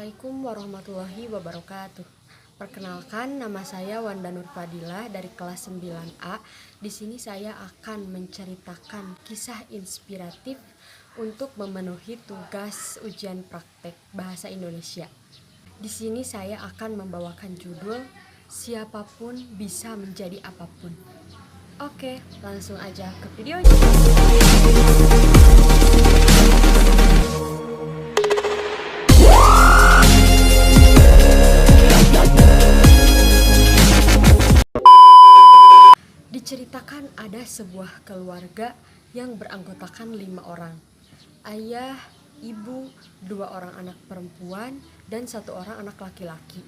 Assalamualaikum warahmatullahi wabarakatuh. Perkenalkan, nama saya Wanda Nur Fadilah dari kelas 9A. Di sini saya akan menceritakan kisah inspiratif untuk memenuhi tugas ujian praktek bahasa Indonesia. Di sini saya akan membawakan judul Siapapun Bisa Menjadi Apapun. Oke, langsung aja ke videonya. Diceritakan ada sebuah keluarga yang beranggotakan 5 orang. Ayah, ibu, 2 orang anak perempuan, dan 1 orang anak laki-laki.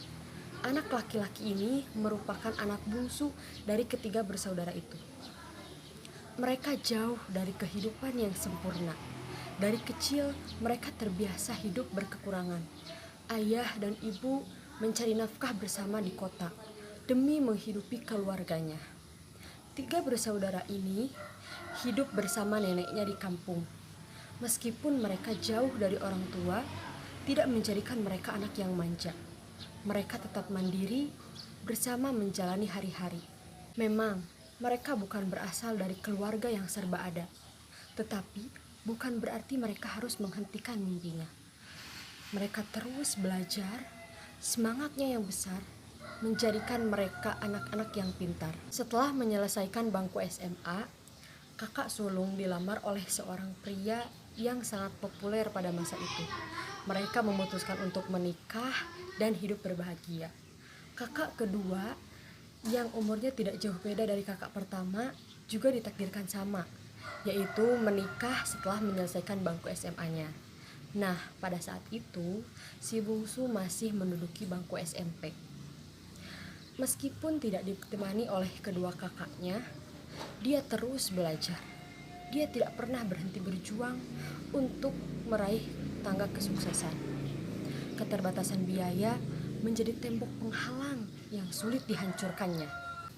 Anak laki-laki ini merupakan anak bungsu dari ketiga bersaudara itu. Mereka jauh dari kehidupan yang sempurna. Dari kecil mereka terbiasa hidup berkekurangan. Ayah dan ibu mencari nafkah bersama di kota demi menghidupi keluarganya. 3 bersaudara ini hidup bersama neneknya di kampung. Meskipun mereka jauh dari orang tua, tidak menjadikan mereka anak yang manja. Mereka tetap mandiri bersama menjalani hari-hari. Memang, mereka bukan berasal dari keluarga yang serba ada. Tetapi, bukan berarti mereka harus menghentikan mimpinya. Mereka terus belajar, semangatnya yang besar menjadikan mereka anak-anak yang pintar. Setelah menyelesaikan bangku SMA, kakak sulung dilamar oleh seorang pria yang sangat populer pada masa itu. Mereka memutuskan untuk menikah dan hidup berbahagia. Kakak kedua, yang umurnya tidak jauh beda dari kakak pertama, juga ditakdirkan sama, yaitu menikah setelah menyelesaikan bangku SMA-nya. Nah, pada saat itu, si bungsu masih menduduki bangku SMP. Meskipun tidak ditemani oleh kedua kakaknya, dia terus belajar. Dia tidak pernah berhenti berjuang untuk meraih tangga kesuksesan. Keterbatasan biaya menjadi tembok penghalang yang sulit dihancurkannya.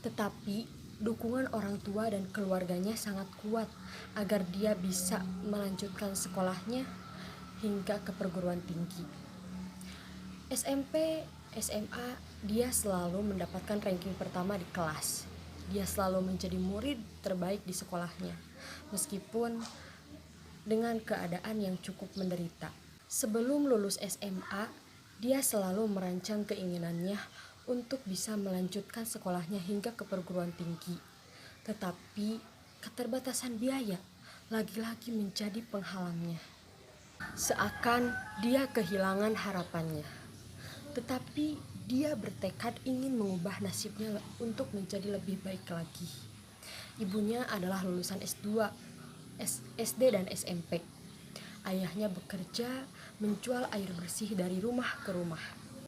Tetapi dukungan orang tua dan keluarganya sangat kuat agar dia bisa melanjutkan sekolahnya hingga ke perguruan tinggi. SMP, SMA, dia selalu mendapatkan ranking pertama di kelas. Dia selalu menjadi murid terbaik di sekolahnya, meskipun dengan keadaan yang cukup menderita. Sebelum lulus SMA, dia selalu merancang keinginannya untuk bisa melanjutkan sekolahnya hingga ke perguruan tinggi. Tetapi keterbatasan biaya lagi-lagi menjadi penghalangnya. Seakan dia kehilangan harapannya. Tetapi dia bertekad ingin mengubah nasibnya untuk menjadi lebih baik lagi. Ibunya adalah lulusan S2, SD dan SMP. Ayahnya bekerja menjual air bersih dari rumah ke rumah.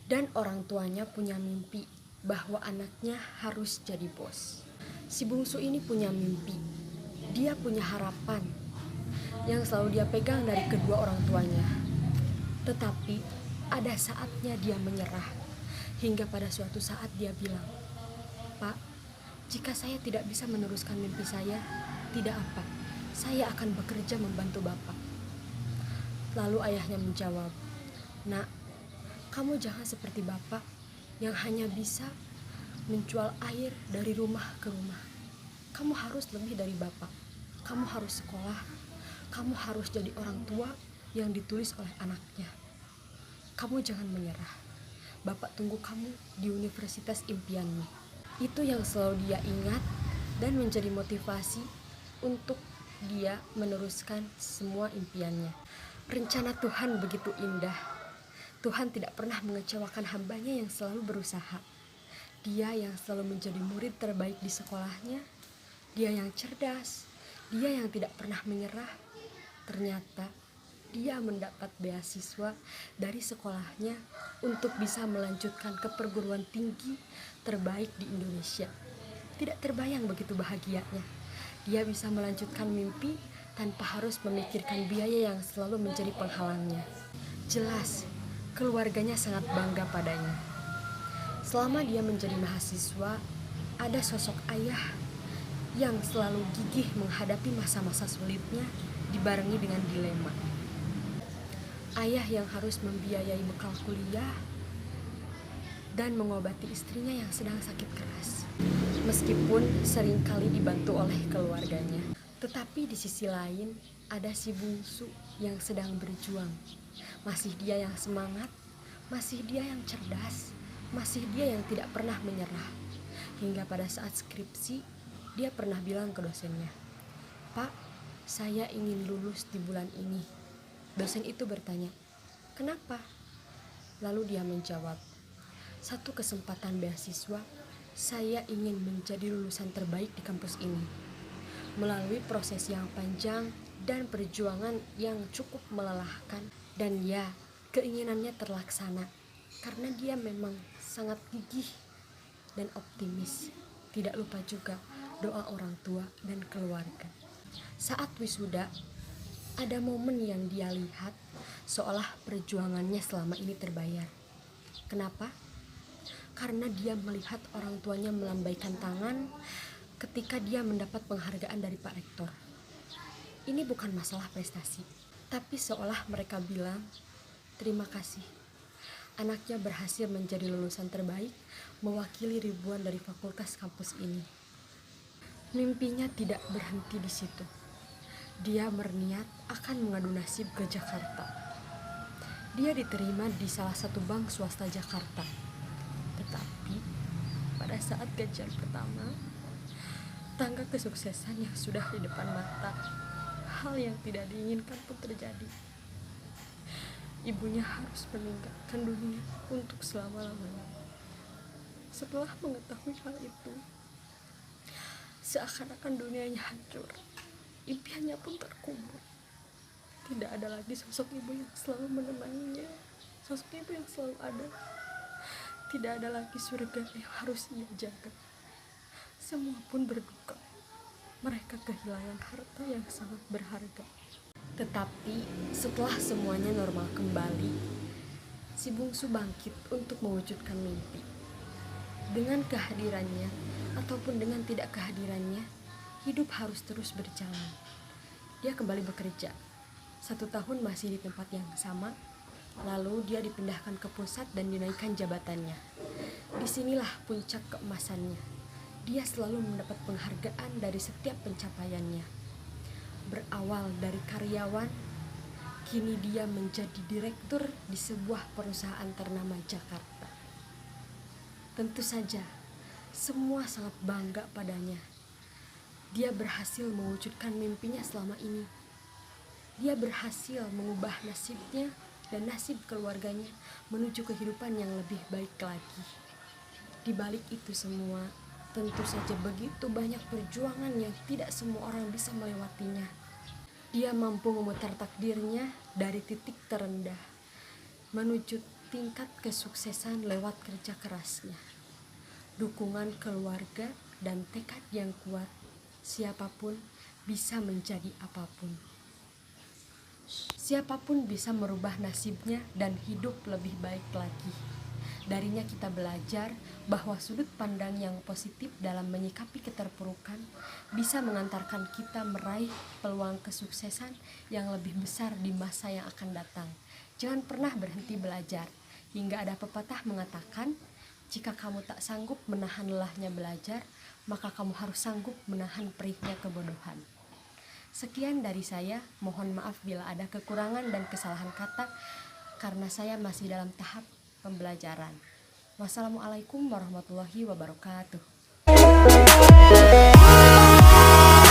Dan orang tuanya punya mimpi bahwa anaknya harus jadi bos. Si bungsu ini punya mimpi. Dia punya harapan yang selalu dia pegang dari kedua orang tuanya. Tetapi ada saatnya dia menyerah. Hingga pada suatu saat dia bilang, "Pak, jika saya tidak bisa meneruskan mimpi saya, tidak apa, saya akan bekerja membantu Bapak." Lalu ayahnya menjawab, "Nak, kamu jangan seperti Bapak yang hanya bisa menjual air dari rumah ke rumah. Kamu harus lebih dari Bapak. Kamu harus sekolah. Kamu harus jadi orang tua yang ditulis oleh anaknya. Kamu jangan menyerah. Bapak tunggu kamu di universitas impianmu." Itu yang selalu dia ingat dan menjadi motivasi untuk dia meneruskan semua impiannya. Rencana Tuhan begitu indah. Tuhan tidak pernah mengecewakan hambanya yang selalu berusaha. Dia yang selalu menjadi murid terbaik di sekolahnya. Dia yang cerdas. Dia yang tidak pernah menyerah. Ternyata dia mendapat beasiswa dari sekolahnya untuk bisa melanjutkan ke perguruan tinggi terbaik di Indonesia. Tidak terbayang begitu bahagianya. Dia bisa melanjutkan mimpi tanpa harus memikirkan biaya yang selalu menjadi penghalangnya. Jelas, keluarganya sangat bangga padanya. Selama dia menjadi mahasiswa, ada sosok ayah yang selalu gigih menghadapi masa-masa sulitnya dibarengi dengan dilema. ayah yang harus membiayai bekal kuliah, dan mengobati istrinya yang sedang sakit keras. Meskipun seringkali dibantu oleh keluarganya, tetapi di sisi lain ada si bungsu yang sedang berjuang. Masih dia yang semangat, masih dia yang cerdas, masih dia yang tidak pernah menyerah. Hingga pada saat skripsi, dia pernah bilang ke dosennya, "Pak, saya ingin lulus di bulan ini." Dosen itu bertanya, "Kenapa?" Lalu dia menjawab, "Satu kesempatan beasiswa, saya ingin menjadi lulusan terbaik di kampus ini." Melalui proses yang panjang dan perjuangan yang cukup melelahkan, dan ya, keinginannya terlaksana karena dia memang sangat gigih dan optimis. Tidak lupa juga doa orang tua dan keluarga. Saat wisuda, ada momen yang dia lihat seolah perjuangannya selama ini terbayar. Kenapa? Karena dia melihat orang tuanya melambaikan tangan ketika dia mendapat penghargaan dari Pak Rektor. Ini bukan masalah prestasi, tapi seolah mereka bilang, "Terima kasih. Anaknya berhasil menjadi lulusan terbaik, mewakili ribuan dari fakultas kampus ini." Mimpinya tidak berhenti di situ. Dia berniat akan mengadu nasib ke Jakarta. Dia diterima di salah satu bank swasta Jakarta. Tetapi pada saat gajian pertama, tangga kesuksesan yang sudah di depan mata, hal yang tidak diinginkan pun terjadi. Ibunya harus meninggalkan dunia untuk selama-lamanya. Setelah mengetahui hal itu, seakan-akan dunianya hancur. Impiannya pun terkubur. Tidak ada lagi sosok ibu yang selalu menemaninya, sosok ibu yang selalu ada. Tidak ada lagi surga yang harus ia jaga. Semua pun berduka. Mereka kehilangan harta yang sangat berharga. Tetapi setelah semuanya normal kembali, si bungsu bangkit untuk mewujudkan mimpi. Dengan kehadirannya ataupun dengan tidak kehadirannya, hidup harus terus berjalan. Dia kembali bekerja. 1 tahun masih di tempat yang sama, lalu dia dipindahkan ke pusat dan dinaikkan jabatannya. Disinilah puncak keemasannya. Dia selalu mendapat penghargaan dari setiap pencapaiannya. Berawal dari karyawan, kini dia menjadi direktur di sebuah perusahaan ternama Jakarta. Tentu saja, semua sangat bangga padanya. Dia berhasil mewujudkan mimpinya selama ini. Dia berhasil mengubah nasibnya dan nasib keluarganya menuju kehidupan yang lebih baik lagi. Di balik itu semua, tentu saja begitu banyak perjuangan yang tidak semua orang bisa melewatinya. Dia mampu memutar takdirnya dari titik terendah menuju tingkat kesuksesan lewat kerja kerasnya. Dukungan keluarga dan tekad yang kuat, siapapun bisa menjadi apapun. Siapapun bisa merubah nasibnya dan hidup lebih baik lagi. Darinya kita belajar bahwa sudut pandang yang positif dalam menyikapi keterpurukan bisa mengantarkan kita meraih peluang kesuksesan yang lebih besar di masa yang akan datang. Jangan pernah berhenti belajar. Hingga ada pepatah mengatakan, jika kamu tak sanggup menahan lelahnya belajar, maka kamu harus sanggup menahan perihnya kebodohan. Sekian dari saya, mohon maaf bila ada kekurangan dan kesalahan kata karena saya masih dalam tahap pembelajaran. Wassalamualaikum warahmatullahi wabarakatuh.